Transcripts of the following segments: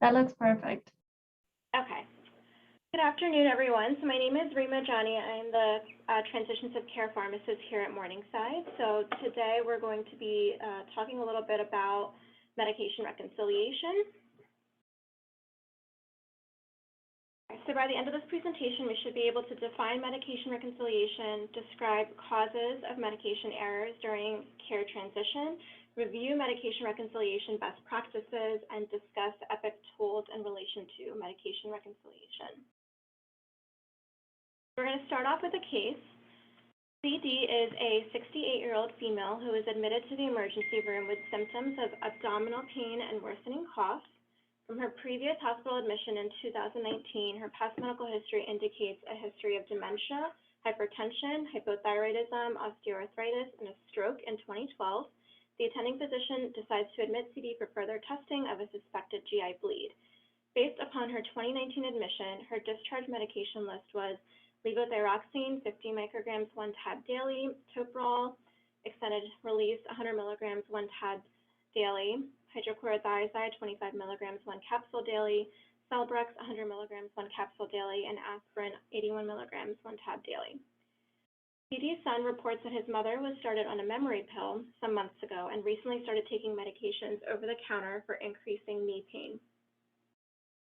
That looks perfect. Okay. Good afternoon, everyone. So my name is Rima Jani. I'm the Transitions of Care Pharmacist here at Morningside. So today we're going to be talking a little bit about medication reconciliation. So by the end of this presentation, we should be able to define medication reconciliation, describe causes of medication errors during care transition, review medication reconciliation best practices, and discuss EPIC tools in relation to medication reconciliation. We're going to start off with a case. CD is a 68-year-old female who is admitted to the emergency room with symptoms of abdominal pain and worsening cough. From her previous hospital admission in 2019, her past medical history indicates a history of dementia, hypertension, hypothyroidism, osteoarthritis, and a stroke in 2012. The attending physician decides to admit CD for further testing of a suspected GI bleed. Based upon her 2019 admission, her discharge medication list was levothyroxine 50 micrograms 1 tab daily, toprol, extended release 100 milligrams 1 tab daily, hydrochlorothiazide 25 milligrams 1 capsule daily, Celebrex 100 milligrams 1 capsule daily, and aspirin 81 milligrams 1 tab daily. CD's son reports that his mother was started on a memory pill some months ago and recently started taking medications over the counter for increasing knee pain.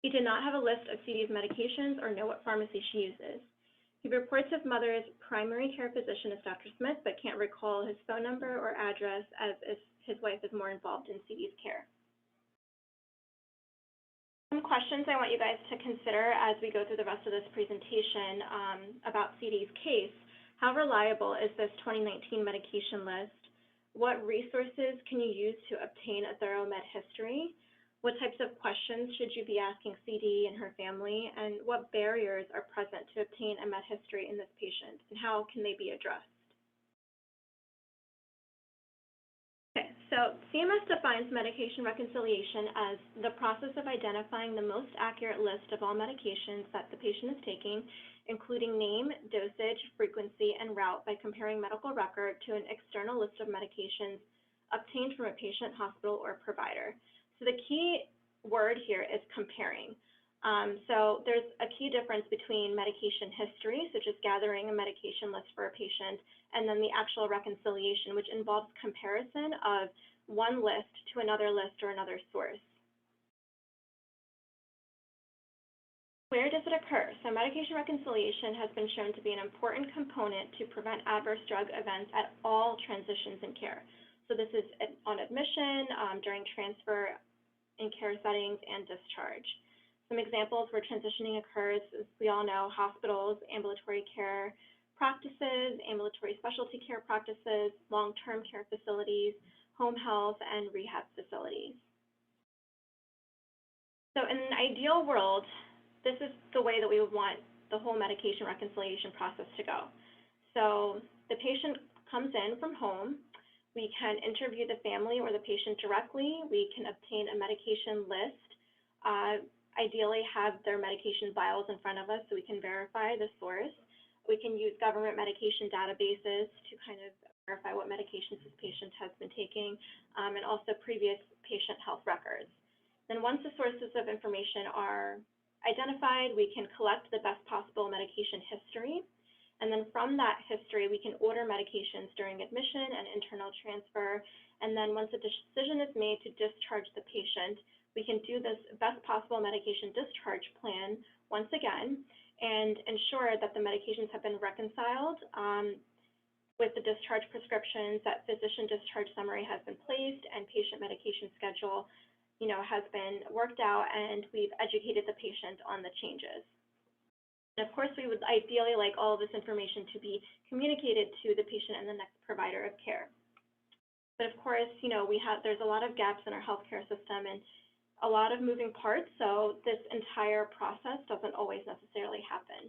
He did not have a list of CD's medications or know what pharmacy she uses. He reports his mother's primary care physician is Dr. Smith, but can't recall his phone number or address as if his wife is more involved in CD's care. Some questions I want you guys to consider as we go through the rest of this presentation about CD's case. How reliable is this 2019 medication list? What resources can you use to obtain a thorough med history? What types of questions should you be asking CD and her family? And what barriers are present to obtain a med history in this patient? And how can they be addressed? Okay, so CMS defines medication reconciliation as the process of identifying the most accurate list of all medications that the patient is taking, including name, dosage, frequency, and route by comparing medical record to an external list of medications obtained from a patient, hospital, or provider. So the key word here is comparing. So there's a key difference between medication history, such as gathering a medication list for a patient, and then the actual reconciliation, which involves comparison of one list to another list or another source. Where does it occur? So medication reconciliation has been shown to be an important component to prevent adverse drug events at all transitions in care. So this is on admission, during transfer in care settings, and discharge. Some examples where transitioning occurs, as we all know, hospitals, ambulatory care practices, ambulatory specialty care practices, long-term care facilities, home health, and rehab facilities. So in an ideal world, this is the way that we would want the whole medication reconciliation process to go. So the patient comes in from home. We can interview the family or the patient directly. We can obtain a medication list, ideally have their medication vials in front of us so we can verify the source. We can use government medication databases to kind of verify what medications this patient has been taking, and also previous patient health records. Then once the sources of information are identified, we can collect the best possible medication history. And then from that history, we can order medications during admission and internal transfer. And then once a decision is made to discharge the patient, we can do this best possible medication discharge plan once again and ensure that the medications have been reconciled with the discharge prescriptions, that physician discharge summary has been placed, and patient medication schedule, has been worked out, and we've educated the patient on the changes. And of course, we would ideally like all of this information to be communicated to the patient and the next provider of care. But of course, there's a lot of gaps in our healthcare system and a lot of moving parts, so this entire process doesn't always necessarily happen.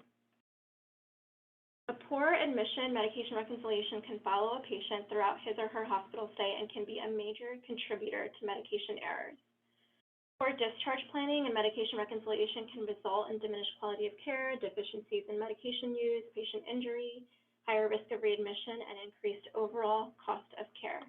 A poor admission medication reconciliation can follow a patient throughout his or her hospital stay and can be a major contributor to medication errors. Poor discharge planning and medication reconciliation can result in diminished quality of care, deficiencies in medication use, patient injury, higher risk of readmission, and increased overall cost of care.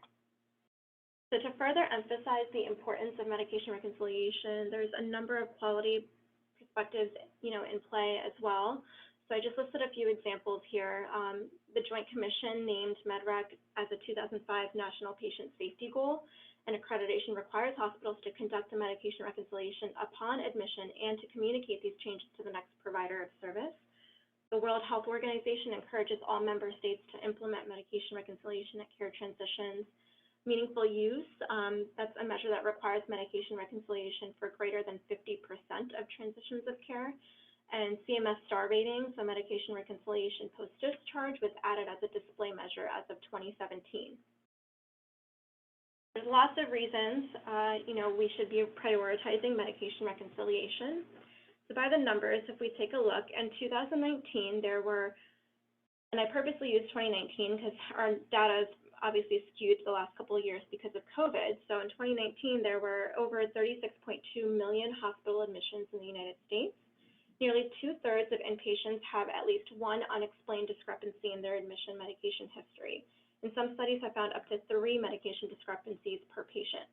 So to further emphasize the importance of medication reconciliation, there's a number of quality perspectives, in play as well. So I just listed a few examples here. The Joint Commission named MedRec as a 2005 National Patient Safety Goal, and accreditation requires hospitals to conduct a medication reconciliation upon admission and to communicate these changes to the next provider of service. The World Health Organization encourages all member states to implement medication reconciliation at care transitions. Meaningful use, that's a measure that requires medication reconciliation for greater than 50% of transitions of care. And CMS star rating, so medication reconciliation post-discharge, was added as a display measure as of 2017. There's lots of reasons, we should be prioritizing medication reconciliation. So by the numbers, if we take a look, in 2019, there were, and I purposely used 2019 because our data is obviously skewed the last couple of years because of COVID. So in 2019, there were over 36.2 million hospital admissions in the United States. Nearly 2/3 of inpatients have at least one unexplained discrepancy in their admission medication history. And some studies have found up to 3 medication discrepancies per patient.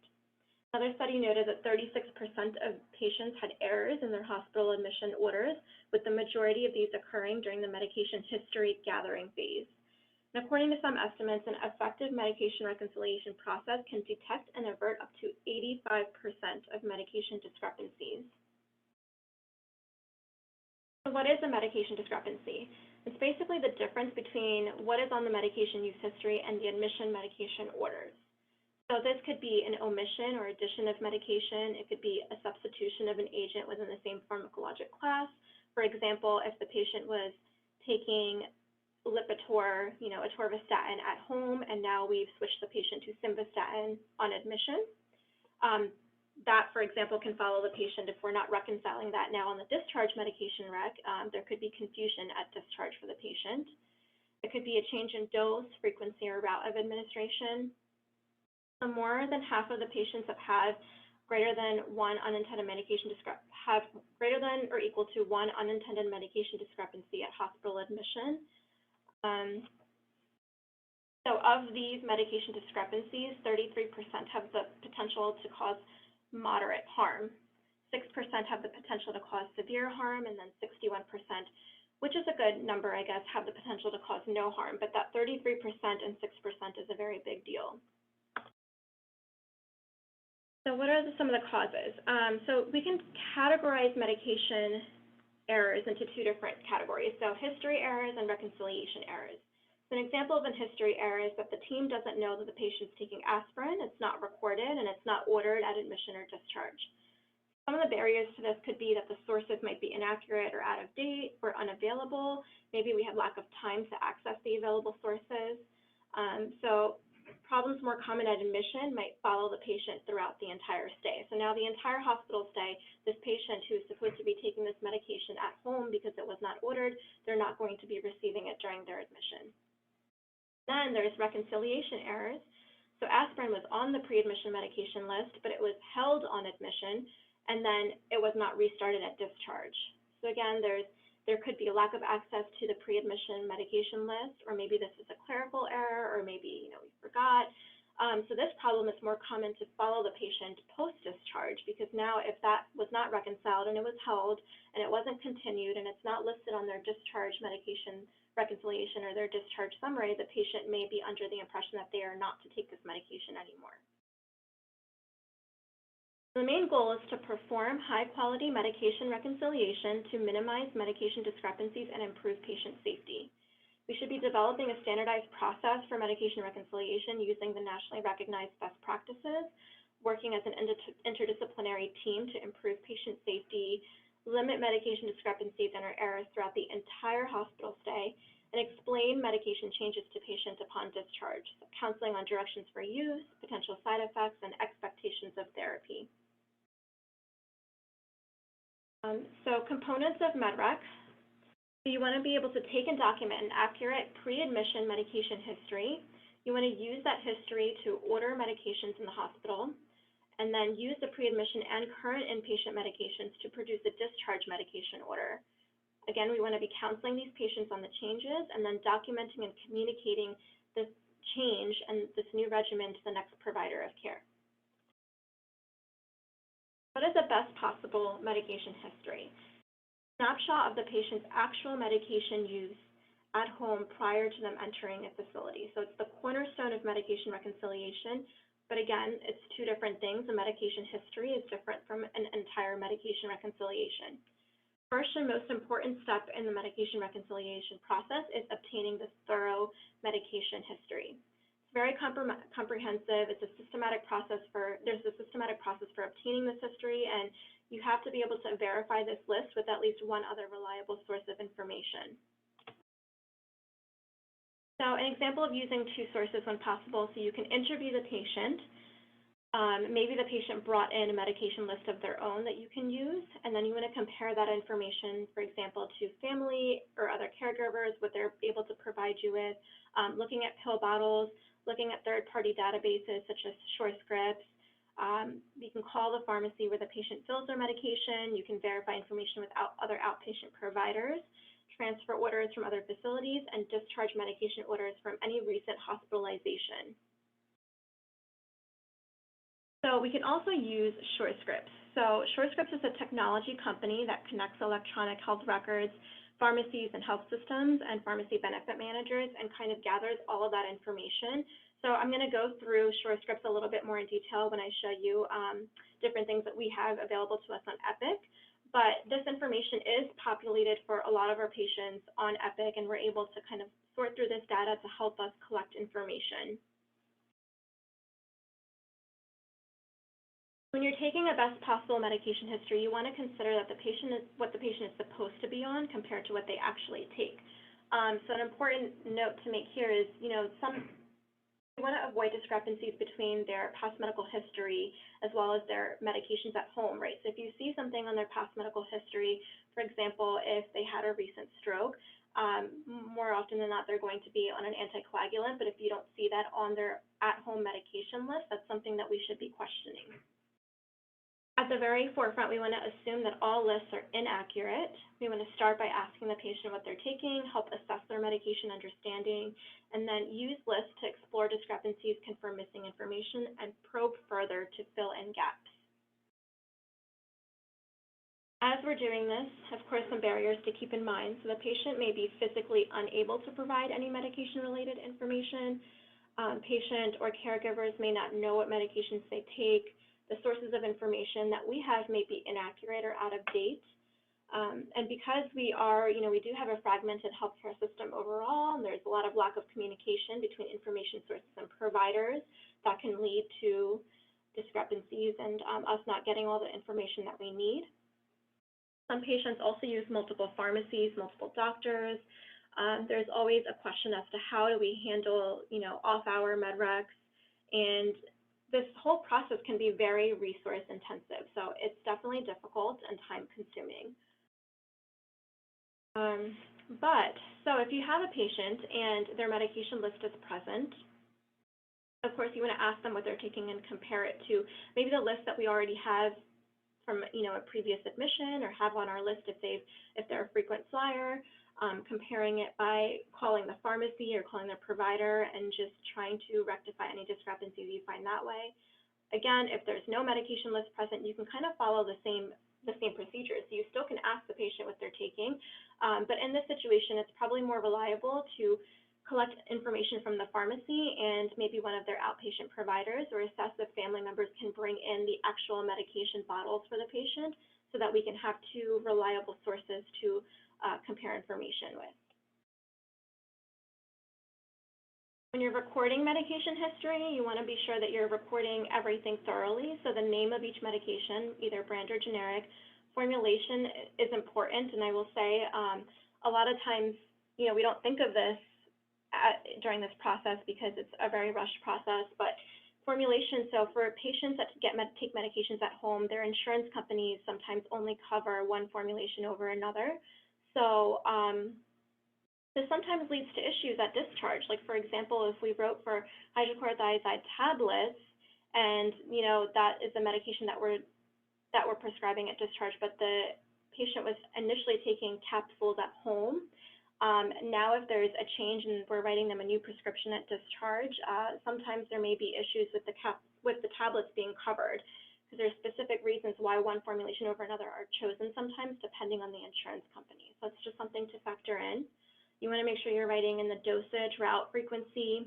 Another study noted that 36% of patients had errors in their hospital admission orders, with the majority of these occurring during the medication history gathering phase. And according to some estimates, an effective medication reconciliation process can detect and avert up to 85% of medication discrepancies. So what is a medication discrepancy? It's basically the difference between what is on the medication use history and the admission medication orders. So this could be an omission or addition of medication. It could be a substitution of an agent within the same pharmacologic class. For example, if the patient was taking Lipitor, atorvastatin at home, and now we've switched the patient to simvastatin on admission. That, for example, can follow the patient if we're not reconciling that now on the discharge medication rec. There could be confusion at discharge for the patient. It could be a change in dose, frequency, or route of administration. So more than half of the patients that have greater than one unintended medication have greater than or equal to one unintended medication discrepancy at hospital admission. So of these medication discrepancies, 33% have the potential to cause moderate harm. 6% have the potential to cause severe harm, and then 61%, which is a good number, I guess, have the potential to cause no harm, but that 33% and 6% is a very big deal. So what are some of the causes? So we can categorize medication errors into 2 different categories, so history errors and reconciliation errors. So an example of a history error is that the team doesn't know that the patient's taking aspirin, it's not recorded, and it's not ordered at admission or discharge. Some of the barriers to this could be that the sources might be inaccurate or out of date or unavailable. Maybe we have lack of time to access the available sources. So problems more common at admission might follow the patient throughout the entire stay. So now the entire hospital stay, this patient who is supposed to be taking this medication at home because it was not ordered, they're not going to be receiving it during their admission. Then there's reconciliation errors. So aspirin was on the pre-admission medication list, but it was held on admission, and then it was not restarted at discharge. So again, there could be a lack of access to the pre-admission medication list, or maybe this is a clerical error, or maybe we forgot. So this problem is more common to follow the patient post-discharge, because now if that was not reconciled and it was held and it wasn't continued and it's not listed on their discharge medication reconciliation or their discharge summary, the patient may be under the impression that they are not to take this medication anymore. The main goal is to perform high-quality medication reconciliation to minimize medication discrepancies and improve patient safety. We should be developing a standardized process for medication reconciliation using the nationally recognized best practices, working as an interdisciplinary team to improve patient safety, limit medication discrepancies and or errors throughout the entire hospital stay, and explain medication changes to patients upon discharge, counseling on directions for use, potential side effects, and expectations of therapy. So components of MedRec. So you want to be able to take and document an accurate pre-admission medication history. You want to use that history to order medications in the hospital, and then use the pre-admission and current inpatient medications to produce a discharge medication order. Again, we want to be counseling these patients on the changes and then documenting and communicating this change and this new regimen to the next provider of care. What is the best possible medication history? Snapshot of the patient's actual medication use at home prior to them entering a facility. So it's the cornerstone of medication reconciliation, but again, it's two different things. A medication history is different from an entire medication reconciliation. First and most important step in the medication reconciliation process is obtaining this thorough medication history. It's very comprehensive. There's a systematic process for obtaining this history, and you have to be able to verify this list with at least one other reliable source of information. So an example of using two sources when possible, so you can interview the patient. Maybe the patient brought in a medication list of their own that you can use, and then you want to compare that information, for example, to family or other caregivers, what they're able to provide you with, looking at pill bottles, looking at third-party databases such as SureScripts. You can call the pharmacy where the patient fills their medication. You can verify information with other outpatient providers, transfer orders from other facilities, and discharge medication orders from any recent hospitalization. So we can also use SureScripts. So SureScripts is a technology company that connects electronic health records, pharmacies and health systems, and pharmacy benefit managers, and kind of gathers all of that information. So I'm going to go through SureScripts a little bit more in detail when I show you different things that we have available to us on Epic. But this information is populated for a lot of our patients on Epic, and we're able to kind of sort through this data to help us collect information. When you're taking a best possible medication history, you want to consider that what the patient is supposed to be on compared to what they actually take. So an important note to make here is, you want to avoid discrepancies between their past medical history as well as their medications at home, right? So if you see something on their past medical history, for example, if they had a recent stroke, more often than not, they're going to be on an anticoagulant, but if you don't see that on their at-home medication list, that's something that we should be questioning. At the very forefront, we want to assume that all lists are inaccurate. We want to start by asking the patient what they're taking, help assess their medication understanding, and then use lists to explore discrepancies, confirm missing information, and probe further to fill in gaps. As we're doing this, of course, some barriers to keep in mind. So the patient may be physically unable to provide any medication-related information. Patient or caregivers may not know what medications they take. The sources of information that we have may be inaccurate or out of date. And because we do have a fragmented healthcare system overall, and there's a lot of lack of communication between information sources and providers, that can lead to discrepancies and us not getting all the information that we need. Some patients also use multiple pharmacies, multiple doctors. There's always a question as to how do we handle, off-hour med recs, and this whole process can be very resource intensive, so it's definitely difficult and time consuming. So if you have a patient and their medication list is present, of course you want to ask them what they're taking and compare it to maybe the list that we already have from a previous admission, or have on our list if they're a frequent flyer. Comparing it by calling the pharmacy or calling their provider and just trying to rectify any discrepancies you find that way. Again, if there's no medication list present, you can kind of follow the same procedures. So you still can ask the patient what they're taking, but in this situation, it's probably more reliable to collect information from the pharmacy and maybe one of their outpatient providers, or assess if family members can bring in the actual medication bottles for the patient, so that we can have two reliable sources to compare information with. When you're recording medication history, you want to be sure that you're recording everything thoroughly. So the name of each medication, either brand or generic, formulation is important. And I will say a lot of times, we don't think of this during this process because it's a very rushed process, but formulation, so for patients that take medications at home, their insurance companies sometimes only cover one formulation over another. So this sometimes leads to issues at discharge. Like, for example, if we wrote for hydrochlorothiazide tablets, and that is the medication that we're prescribing at discharge, but the patient was initially taking capsules at home. Now, if there's a change and we're writing them a new prescription at discharge, sometimes there may be issues with the tablets being covered. because there's specific reasons why one formulation over another are chosen sometimes depending on the insurance company. So it's just something to factor in. You want to make sure you're writing in the dosage, route, frequency,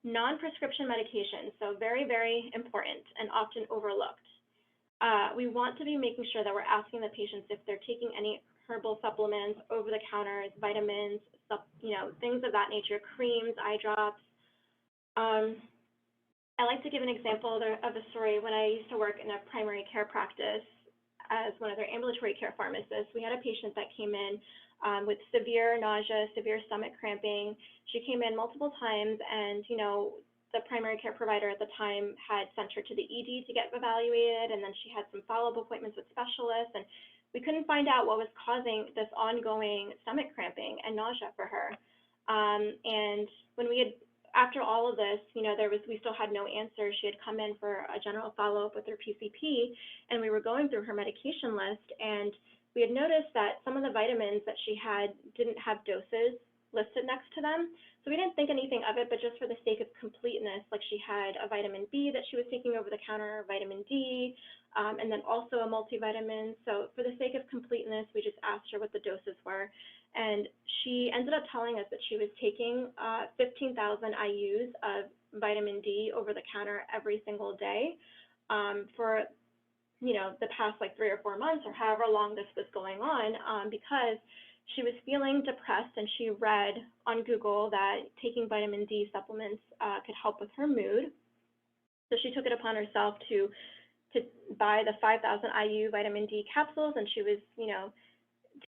non-prescription medications, so very, very important and often overlooked. We want to be making sure that we're asking the patients if they're taking any herbal supplements, over-the-counters, vitamins, things of that nature, creams, eye drops. I like to give an example of a story. When I used to work in a primary care practice as one of their ambulatory care pharmacists, we had a patient that came in with severe nausea, severe stomach cramping. She came in multiple times, and the primary care provider at the time had sent her to the ED to get evaluated, and then she had some follow-up appointments with specialists, and we couldn't find out what was causing this ongoing stomach cramping and nausea for her. And when after all of this, we still had no answer. She had come in for a general follow-up with her PCP, and we were going through her medication list, and we had noticed that some of the vitamins that she had didn't have doses listed next to them. So we didn't think anything of it, but just for the sake of completeness, like she had a vitamin B that she was taking over the counter, vitamin D, and then also a multivitamin. So for the sake of completeness, we just asked her what the doses were. And she ended up telling us that she was taking 15,000 IUs of vitamin D over the counter every single day for the past 3 or 4 months or however long this was going on, because she was feeling depressed, and she read on Google that taking vitamin D supplements could help with her mood. So she took it upon herself to buy the 5,000 IU vitamin D capsules, and she was,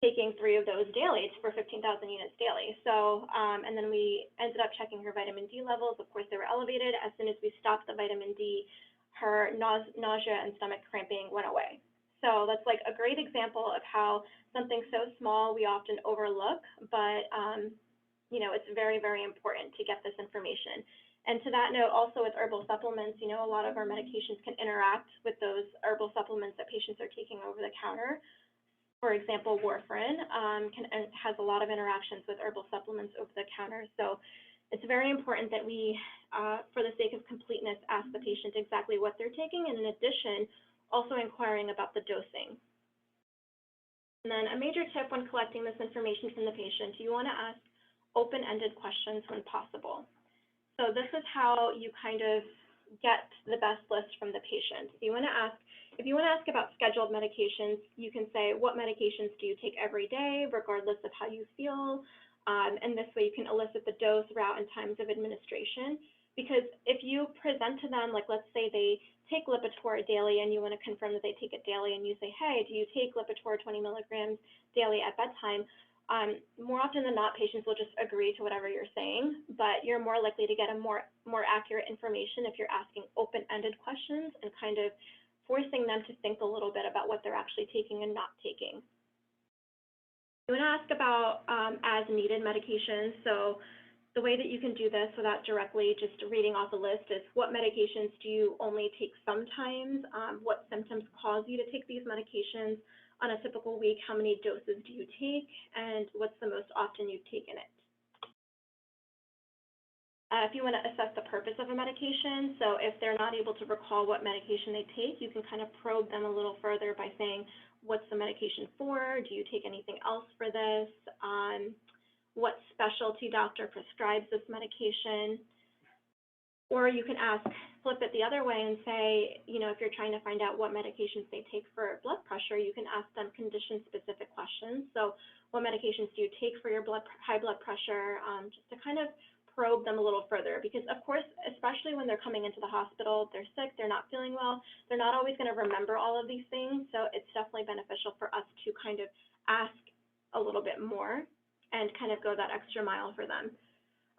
taking 3 of those daily for 15,000 units daily. So, and then we ended up checking her vitamin D levels. Of course, they were elevated. As soon as we stopped the vitamin D, her nausea and stomach cramping went away. So that's a great example of how something so small we often overlook, but it's very, very important to get this information. And to that note, also with herbal supplements, a lot of our medications can interact with those herbal supplements that patients are taking over the counter. For example, warfarin has a lot of interactions with herbal supplements over the counter. So it's very important that we, for the sake of completeness, ask the patient exactly what they're taking, and in addition, also inquiring about the dosing. And then a major tip when collecting this information from the patient, you want to ask open-ended questions when possible. So this is how you kind of get the best list from the patient. If you want to ask about scheduled medications, you can say, what medications do you take every day, regardless of how you feel? And this way you can elicit the dose, route, and times of administration. Because if you present to them, let's say they take Lipitor daily and you want to confirm that they take it daily, and you say, hey, do you take Lipitor 20 milligrams daily at bedtime? More often than not, patients will just agree to whatever you're saying, but you're more likely to get a more accurate information if you're asking open-ended questions and kind of forcing them to think a little bit about what they're actually taking and not taking. You want to ask about as-needed medications. So the way that you can do this without directly just reading off a list is, what medications do you only take sometimes? What symptoms cause you to take these medications? On a typical week, how many doses do you take, and what's the most often you've taken it? If you want to assess the purpose of a medication, so if they're not able to recall what medication they take, you can kind of probe them a little further by saying, what's the medication for? Do you take anything else for this? What specialty doctor prescribes this medication? Or you can flip it the other way and say, if you're trying to find out what medications they take for blood pressure, you can ask them condition-specific questions. So what medications do you take for your high blood pressure, just to kind of probe them a little further. Because, of course, especially when they're coming into the hospital, they're sick, they're not feeling well, they're not always going to remember all of these things. So it's definitely beneficial for us to kind of ask a little bit more and kind of go that extra mile for them.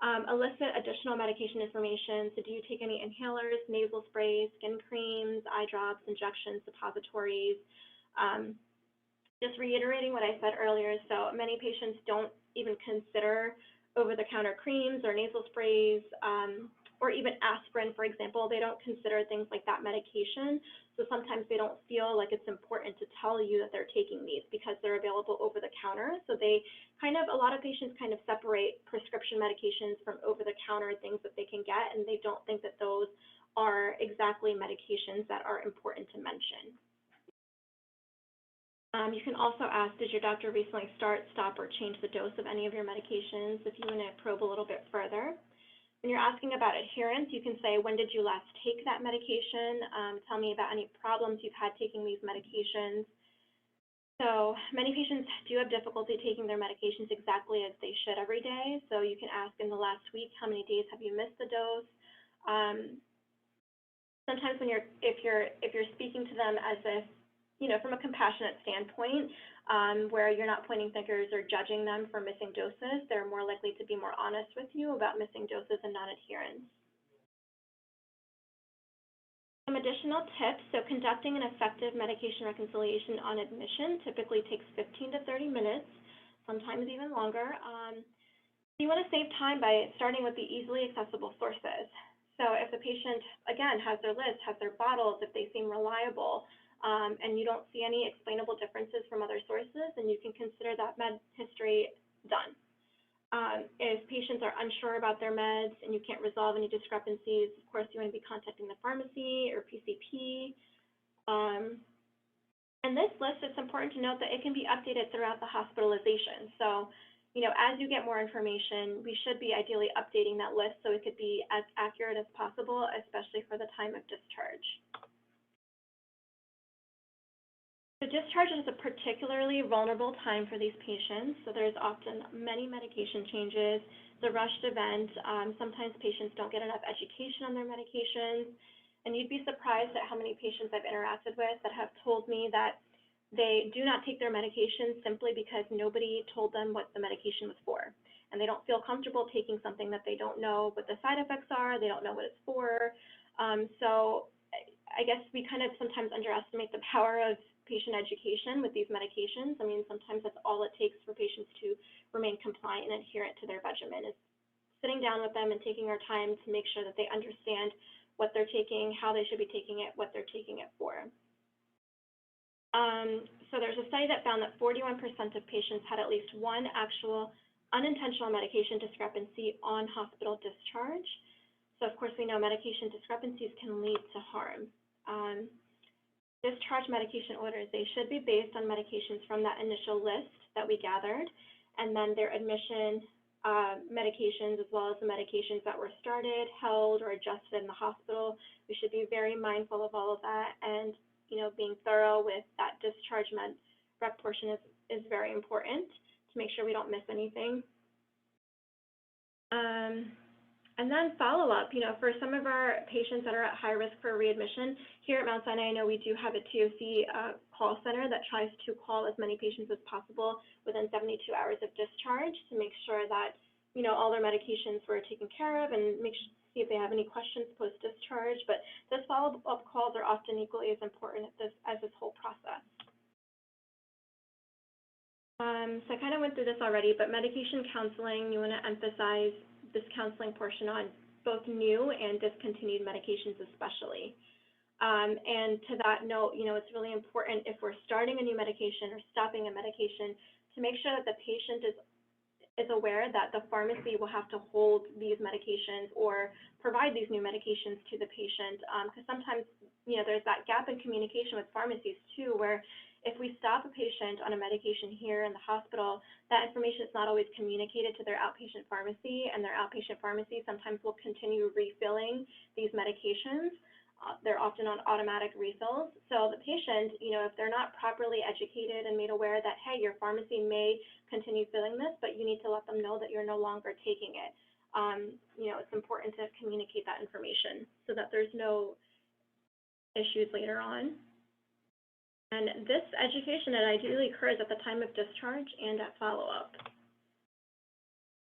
Elicit additional medication information. So do you take any inhalers, nasal sprays, skin creams, eye drops, injections, suppositories? Just reiterating what I said earlier, so many patients don't even consider over-the-counter creams or nasal sprays, or even aspirin, for example. They don't consider things like that medication. So sometimes they don't feel like it's important to tell you that they're taking these because they're available over the counter. So they a lot of patients kind of separate prescription medications from over-the-counter things that they can get, and they don't think that those are exactly medications that are important to mention. You can also ask, did your doctor recently start, stop, or change the dose of any of your medications if you want to probe a little bit further. When you're asking about adherence, you can say, when did you last take that medication? Tell me about any problems you've had taking these medications. So many patients do have difficulty taking their medications exactly as they should every day. So you can ask, in the last week, how many days have you missed the dose? Sometimes when if you're speaking to them as if, from a compassionate standpoint, where you're not pointing fingers or judging them for missing doses, they're more likely to be more honest with you about missing doses and non-adherence. Some additional tips. So conducting an effective medication reconciliation on admission typically takes 15 to 30 minutes, sometimes even longer. You want to save time by starting with the easily accessible sources. So if the patient, again, has their list, has their bottles, if they seem reliable, and you don't see any explainable differences from other sources, then you can consider that med history done. If patients are unsure about their meds and you can't resolve any discrepancies, of course, you want to be contacting the pharmacy or PCP. And this list, it's important to note that it can be updated throughout the hospitalization. So, as you get more information, we should be ideally updating that list so it could be as accurate as possible, especially for the time of discharge. So discharge is a particularly vulnerable time for these patients. So there's often many medication changes, the rushed event. Sometimes patients don't get enough education on their medications. And you'd be surprised at how many patients I've interacted with that have told me that they do not take their medication simply because nobody told them what the medication was for. And they don't feel comfortable taking something that they don't know what the side effects are, they don't know what it's for. So I guess we kind of sometimes underestimate the power of patient education with these medications. I mean, sometimes that's all it takes for patients to remain compliant and adherent to their regimen, is sitting down with them and taking our time to make sure that they understand what they're taking, how they should be taking it, what they're taking it for. So there's a study that found that 41% of patients had at least one actual unintentional medication discrepancy on hospital discharge. So of course we know medication discrepancies can lead to harm. Discharge medication orders, they should be based on medications from that initial list that we gathered, and then their admission medications, as well as the medications that were started, held, or adjusted in the hospital. We should be very mindful of all of that, and being thorough with that discharge med rec portion is very important to make sure we don't miss anything. And then follow-up, for some of our patients that are at high risk for readmission, here at Mount Sinai, I know we do have a TOC call center that tries to call as many patients as possible within 72 hours of discharge to make sure that, all their medications were taken care of, and see if they have any questions post-discharge. But those follow-up calls are often equally as important as this whole process. So I kind of went through this already, but medication counseling, you want to emphasize this counseling portion on both new and discontinued medications especially. And to that note, it's really important if we're starting a new medication or stopping a medication to make sure that the patient is aware that the pharmacy will have to hold these medications or provide these new medications to the patient, because sometimes, there's that gap in communication with pharmacies too, where if we stop a patient on a medication here in the hospital, that information is not always communicated to their outpatient pharmacy, and their outpatient pharmacy sometimes will continue refilling these medications. They're often on automatic refills. So the patient, if they're not properly educated and made aware that, hey, your pharmacy may continue filling this, but you need to let them know that you're no longer taking it. It's important to communicate that information so that there's no issues later on. And this education, it ideally occurs at the time of discharge and at follow-up.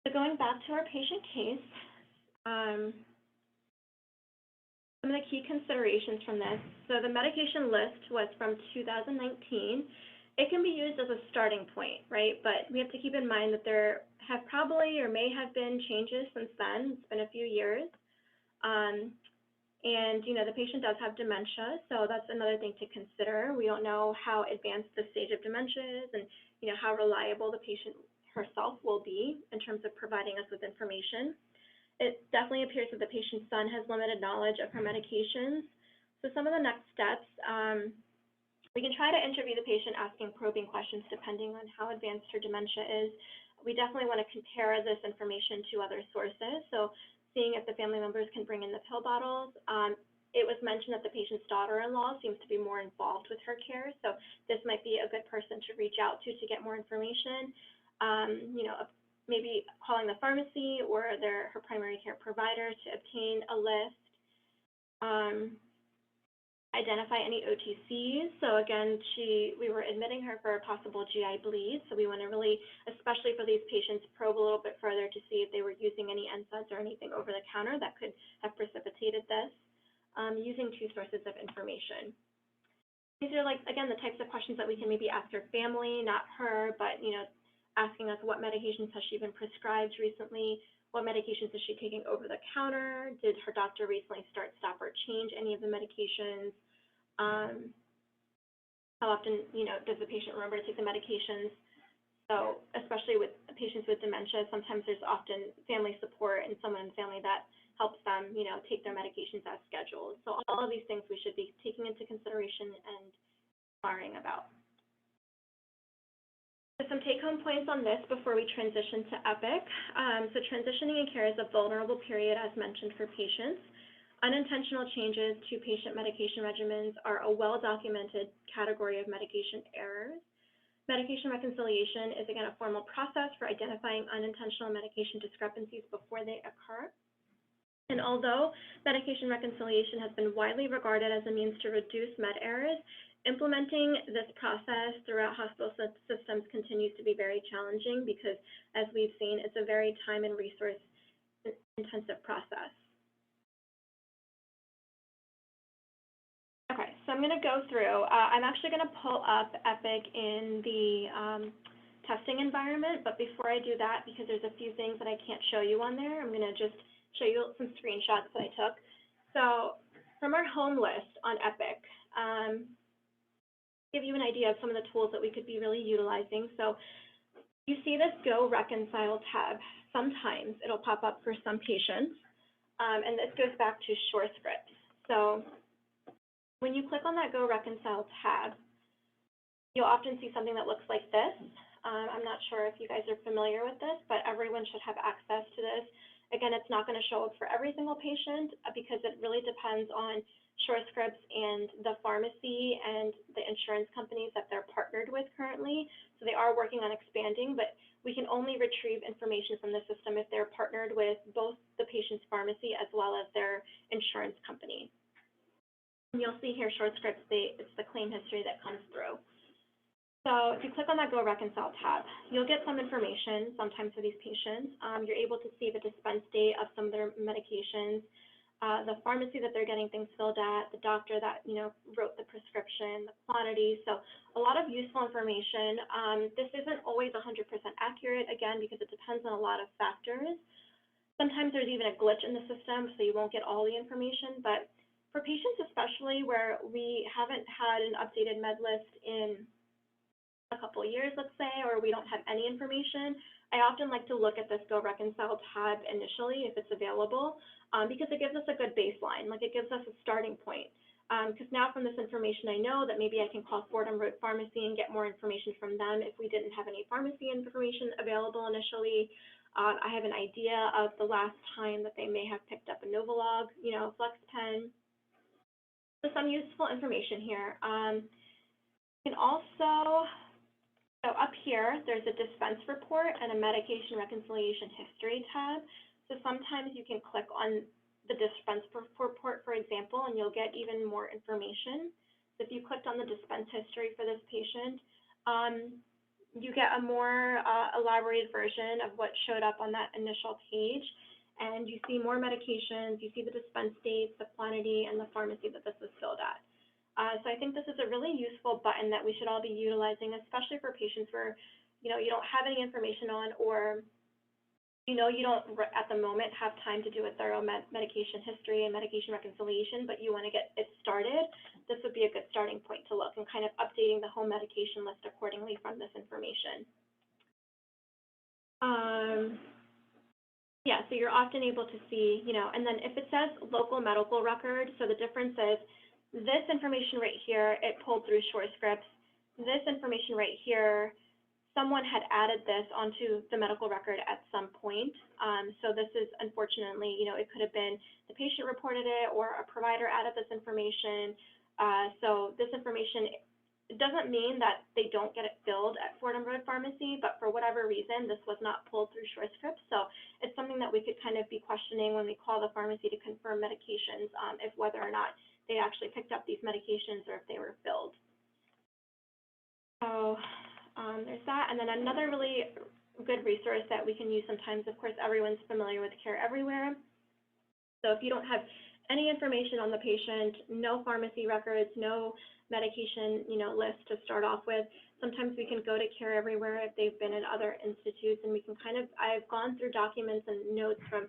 So going back to our patient case, some of the key considerations from this. So the medication list was from 2019. It can be used as a starting point, right? But we have to keep in mind that there have probably or may have been changes since then. It's been a few years. And, the patient does have dementia, so that's another thing to consider. We don't know how advanced the stage of dementia is and, how reliable the patient herself will be in terms of providing us with information. It definitely appears that the patient's son has limited knowledge of her medications. So some of the next steps, we can try to interview the patient asking probing questions depending on how advanced her dementia is. We definitely want to compare this information to other sources. So seeing if the family members can bring in the pill bottles. It was mentioned that the patient's daughter-in-law seems to be more involved with her care. So this might be a good person to reach out to get more information. Maybe calling the pharmacy or her primary care provider to obtain a list. Identify any OTCs. So again, we were admitting her for a possible GI bleed. So we want to really, especially for these patients, probe a little bit further to see if they were using any NSAIDs or anything over the counter that could have precipitated this, using two sources of information. These are again, the types of questions that we can maybe ask her family, not her, but, asking us what medications has she been prescribed recently, what medications is she taking over the counter, did her doctor recently start, stop, or change any of the medications, how often, does the patient remember to take the medications? So especially with patients with dementia, sometimes there's often family support and someone in the family that helps them, take their medications as scheduled. So all of these things we should be taking into consideration and inquiring about. So some take-home points on this before we transition to EPIC. So transitioning in care is a vulnerable period, as mentioned, for patients. Unintentional changes to patient medication regimens are a well-documented category of medication errors. Medication reconciliation is, again, a formal process for identifying unintentional medication discrepancies before they occur. And although medication reconciliation has been widely regarded as a means to reduce med errors, implementing this process throughout hospital systems continues to be very challenging because, as we've seen, it's a very time and resource intensive process. Okay, so I'm going to go through. I'm actually going to pull up EPIC in the testing environment, but before I do that, because there's a few things that I can't show you on there, I'm going to just show you some screenshots that I took. So from our home list on EPIC, give you an idea of some of the tools that we could be really utilizing. So you see this Go Reconcile tab. Sometimes it'll pop up for some patients, and this goes back to SureScripts. So when you click on that Go Reconcile tab, you'll often see something that looks like this. I'm not sure if you guys are familiar with this, but everyone should have access to this. Again, it's not going to show up for every single patient because it really depends on SureScripts and the pharmacy and the insurance companies that they're partnered with currently. So they are working on expanding, but we can only retrieve information from the system if they're partnered with both the patient's pharmacy as well as their insurance company. And you'll see here SureScripts, it's the claim history that comes through. So if you click on that Go Reconcile tab, you'll get some information sometimes for these patients. You're able to see the dispense date of some of their medications, the pharmacy that they're getting things filled at, the doctor that wrote the prescription, the quantity. So a lot of useful information. This isn't always 100% accurate, again, because it depends on a lot of factors. Sometimes there's even a glitch in the system, so you won't get all the information. But for patients especially where we haven't had an updated med list in a couple of years, let's say, or we don't have any information, I often like to look at this Go Reconcile tab initially if it's available, because it gives us a good baseline, it gives us a starting point. Because now from this information, I know that maybe I can call Fordham Road Pharmacy and get more information from them if we didn't have any pharmacy information available initially. I have an idea of the last time that they may have picked up a Novolog, FlexPen. So some useful information here. You can also, so up here, there's a dispense report and a medication reconciliation history tab. So sometimes you can click on the dispense report, for example, and you'll get even more information. So if you clicked on the dispense history for this patient, you get a more elaborated version of what showed up on that initial page. And you see more medications, you see the dispense dates, the quantity, and the pharmacy that this was filled at. So I think this is a really useful button that we should all be utilizing, especially for patients where, you don't have any information on, or, you don't at the moment have time to do a thorough medication history and medication reconciliation, but you want to get it started. This would be a good starting point to look and kind of updating the home medication list accordingly from this information. Yeah, so you're often able to see, and then if it says local medical record, so the difference is this information right here, it pulled through SureScripts. This information right here, someone had added this onto the medical record at some point. So this is unfortunately, it could have been the patient reported it or a provider added this information. So this information, it doesn't mean that they don't get it filled at Fordham Road Pharmacy, but for whatever reason, this was not pulled through SureScripts. So it's something that we could kind of be questioning when we call the pharmacy to confirm medications, if whether or not they actually picked up these medications or if they were filled. So there's that. And then another really good resource that we can use sometimes, of course, everyone's familiar with Care Everywhere. So if you don't have any information on the patient, no pharmacy records, no medication, list to start off with, sometimes we can go to Care Everywhere if they've been in other institutes, and we can I've gone through documents and notes from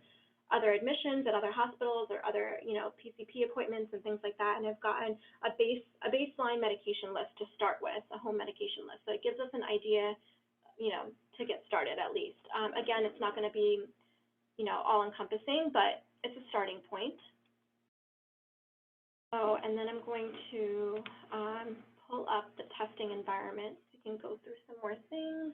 other admissions at other hospitals or other, PCP appointments and things like that, and I've gotten a baseline medication list to start with, a home medication list. So it gives us an idea, to get started at least. Again, it's not going to be, all encompassing, but it's a starting point. Oh, and then I'm going to pull up the testing environment so we can go through some more things.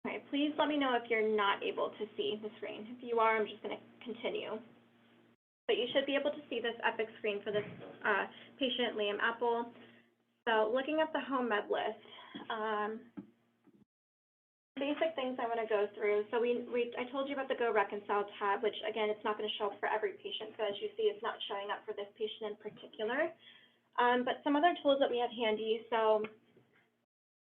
Okay, please let me know if you're not able to see the screen. If you are, I'm just going to continue. But you should be able to see this EPIC screen for this patient, Liam Apple. So looking at the home med list, basic things I want to go through. So I told you about the Go Reconcile tab, which again, it's not going to show up for every patient. So as you see, it's not showing up for this patient in particular. But some other tools that we have handy. So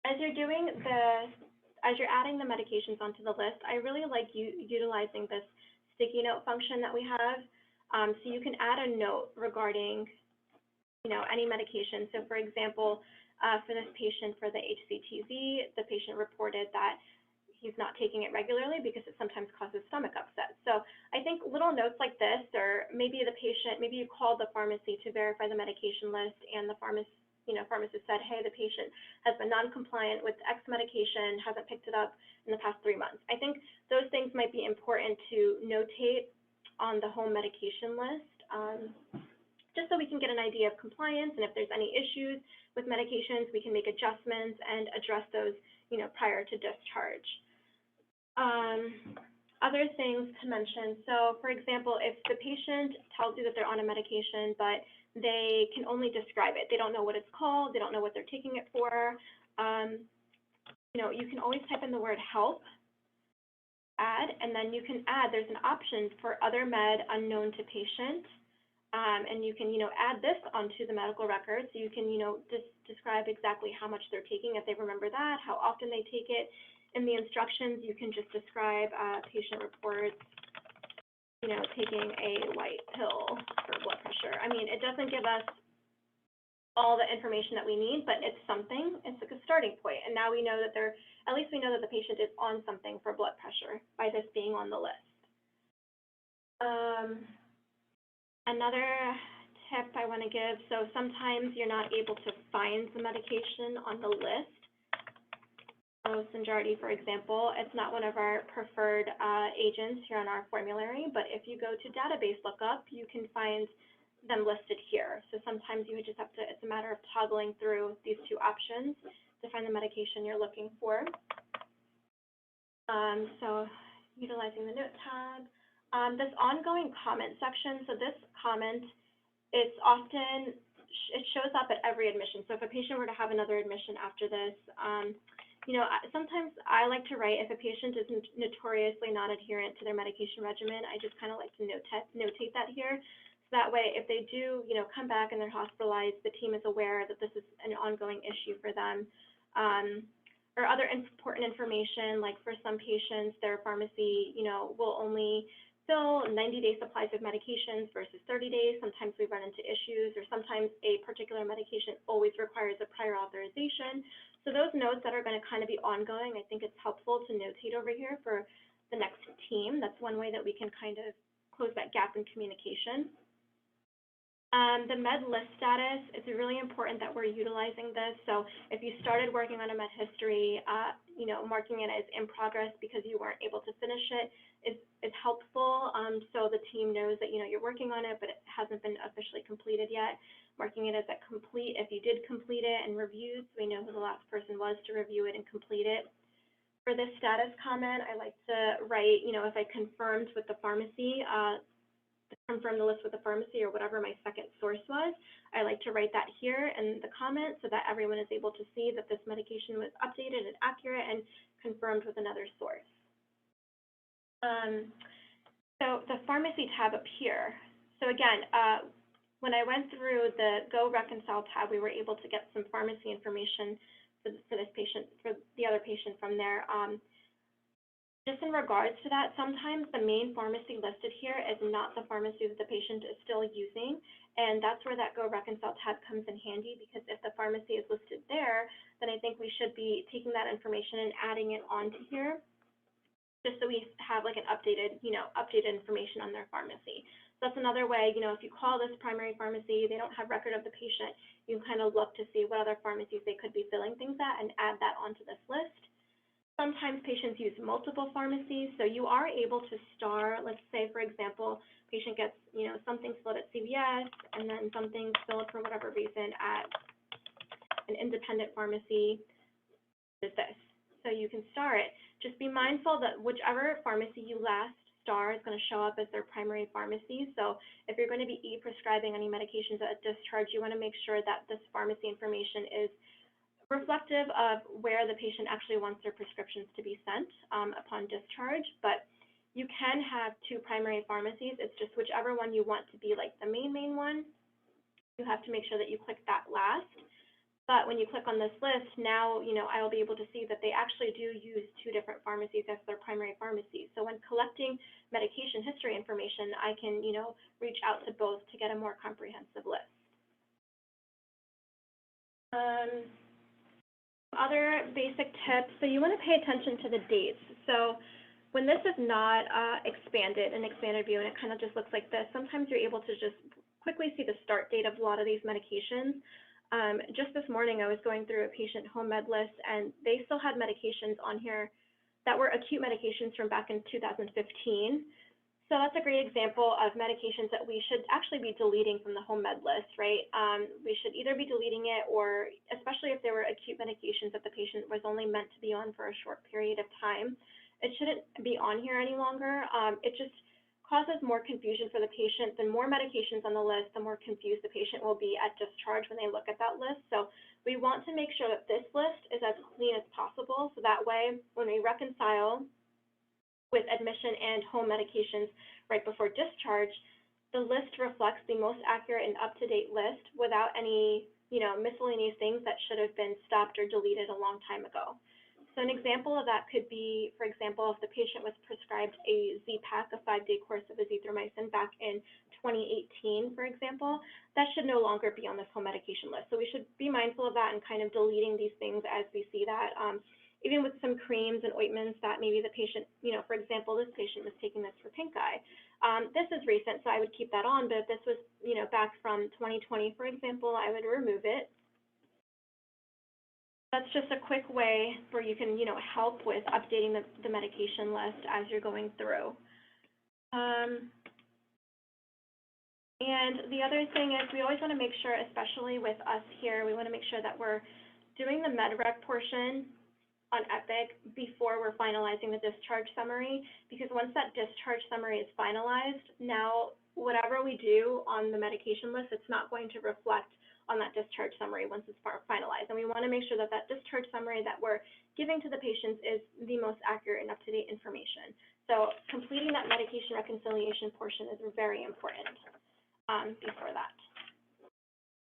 as you're adding the medications onto the list, I really like utilizing this sticky note function that we have. So you can add a note regarding, any medication. So for example, for this patient for the HCTZ, the patient reported that he's not taking it regularly because it sometimes causes stomach upset. So I think little notes like this, or maybe maybe you called the pharmacy to verify the medication list, and the pharmacist said, hey, the patient has been non-compliant with X medication, hasn't picked it up in the past 3 months. I think those things might be important to notate on the home medication list, just so we can get an idea of compliance, and if there's any issues with medications, we can make adjustments and address those, prior to discharge. Other things to mention, so for example, if the patient tells you that they're on a medication, but they can only describe it, they don't know what it's called, they don't know what they're taking it for, you can always type in the word help, add, and then you can add, there's an option for other med unknown to patient, and you can, add this onto the medical record, so you can, describe exactly how much they're taking, if they remember that, how often they take it. In the instructions, you can just describe patient reports, taking a white pill for blood pressure. I mean, it doesn't give us all the information that we need, but it's something. It's like a starting point. And now we know that at least we know that the patient is on something for blood pressure by this being on the list. Another tip I want to give, so sometimes you're not able to find the medication on the list. So Synjardy, for example, it's not one of our preferred agents here on our formulary, but if you go to database lookup, you can find them listed here. So sometimes you would just have to, it's a matter of toggling through these two options to find the medication you're looking for. So utilizing the note tab. This ongoing comment section, so this comment, it shows up at every admission. So if a patient were to have another admission after this, sometimes I like to write, if a patient is notoriously non-adherent to their medication regimen, I just kind of like to notate that here. So that way, if they do, come back and they're hospitalized, the team is aware that this is an ongoing issue for them. Or other important information, like for some patients, their pharmacy, will only fill 90-day supplies of medications versus 30 days. Sometimes we run into issues, or sometimes a particular medication always requires a prior authorization. So those notes that are going to kind of be ongoing, I think it's helpful to notate over here for the next team. That's one way that we can kind of close that gap in communication. The med list status, it's really important that we're utilizing this. So if you started working on a med history, marking it as in progress because you weren't able to finish it is helpful. So the team knows that, you're working on it, but it hasn't been officially completed yet. Marking it as a complete if you did complete it, and reviews, so we know who the last person was to review it and complete it. For this status comment, I like to write, if I confirmed with the pharmacy, confirm the list with the pharmacy or whatever my second source was, I like to write that here in the comment so that everyone is able to see that this medication was updated and accurate and confirmed with another source. So the pharmacy tab up here. So again, when I went through the Go Reconcile tab, we were able to get some pharmacy information for this patient, for the other patient from there. Just in regards to that, sometimes the main pharmacy listed here is not the pharmacy that the patient is still using, and that's where that Go Reconcile tab comes in handy, because if the pharmacy is listed there, then I think we should be taking that information and adding it onto here, just so we have like an updated, updated information on their pharmacy. So that's another way, if you call this primary pharmacy, they don't have record of the patient, you can kind of look to see what other pharmacies they could be filling things at and add that onto this list. Sometimes patients use multiple pharmacies, so you are able to star, let's say, for example, patient gets, something filled at CVS, and then something filled for whatever reason at an independent pharmacy, is this. So you can star it. Just be mindful that whichever pharmacy you last star is going to show up as their primary pharmacy. So if you're going to be e-prescribing any medications at discharge, you want to make sure that this pharmacy information is reflective of where the patient actually wants their prescriptions to be sent upon discharge. But you can have two primary pharmacies. It's just whichever one you want to be like the main one, you have to make sure that you click that last. But when you click on this list, now, I will be able to see that they actually do use two different pharmacies as their primary pharmacies. So when collecting medication history information, I can, reach out to both to get a more comprehensive list. Other basic tips, so you want to pay attention to the dates. So when this is not expanded, an expanded view, and it kind of just looks like this, sometimes you're able to just quickly see the start date of a lot of these medications. Just this morning, I was going through a patient home med list, and they still had medications on here that were acute medications from back in 2015. So that's a great example of medications that we should actually be deleting from the home med list, right? We should either be deleting it, or especially if there were acute medications that the patient was only meant to be on for a short period of time, it shouldn't be on here any longer. It just causes more confusion for the patient. The more medications on the list, the more confused the patient will be at discharge when they look at that list. So we want to make sure that this list is as clean as possible, so that way when we reconcile with admission and home medications right before discharge, the list reflects the most accurate and up-to-date list without any, miscellaneous things that should have been stopped or deleted a long time ago. So an example of that could be, for example, if the patient was prescribed a Z-Pak, a 5-day course of azithromycin back in 2018, for example, that should no longer be on this home medication list. So we should be mindful of that and kind of deleting these things as we see that. Even with some creams and ointments that maybe the patient, for example, this patient was taking this for pink eye. This is recent, so I would keep that on, but if this was, back from 2020, for example, I would remove it. That's just a quick way where you can, help with updating the medication list as you're going through. And the other thing is we always want to make sure, especially with us here, we want to make sure that we're doing the MedRec portion on Epic before we're finalizing the discharge summary, because once that discharge summary is finalized, now whatever we do on the medication list, it's not going to reflect on that discharge summary once it's finalized. And we want to make sure that that discharge summary that we're giving to the patients is the most accurate and up-to-date information. So completing that medication reconciliation portion is very important before that.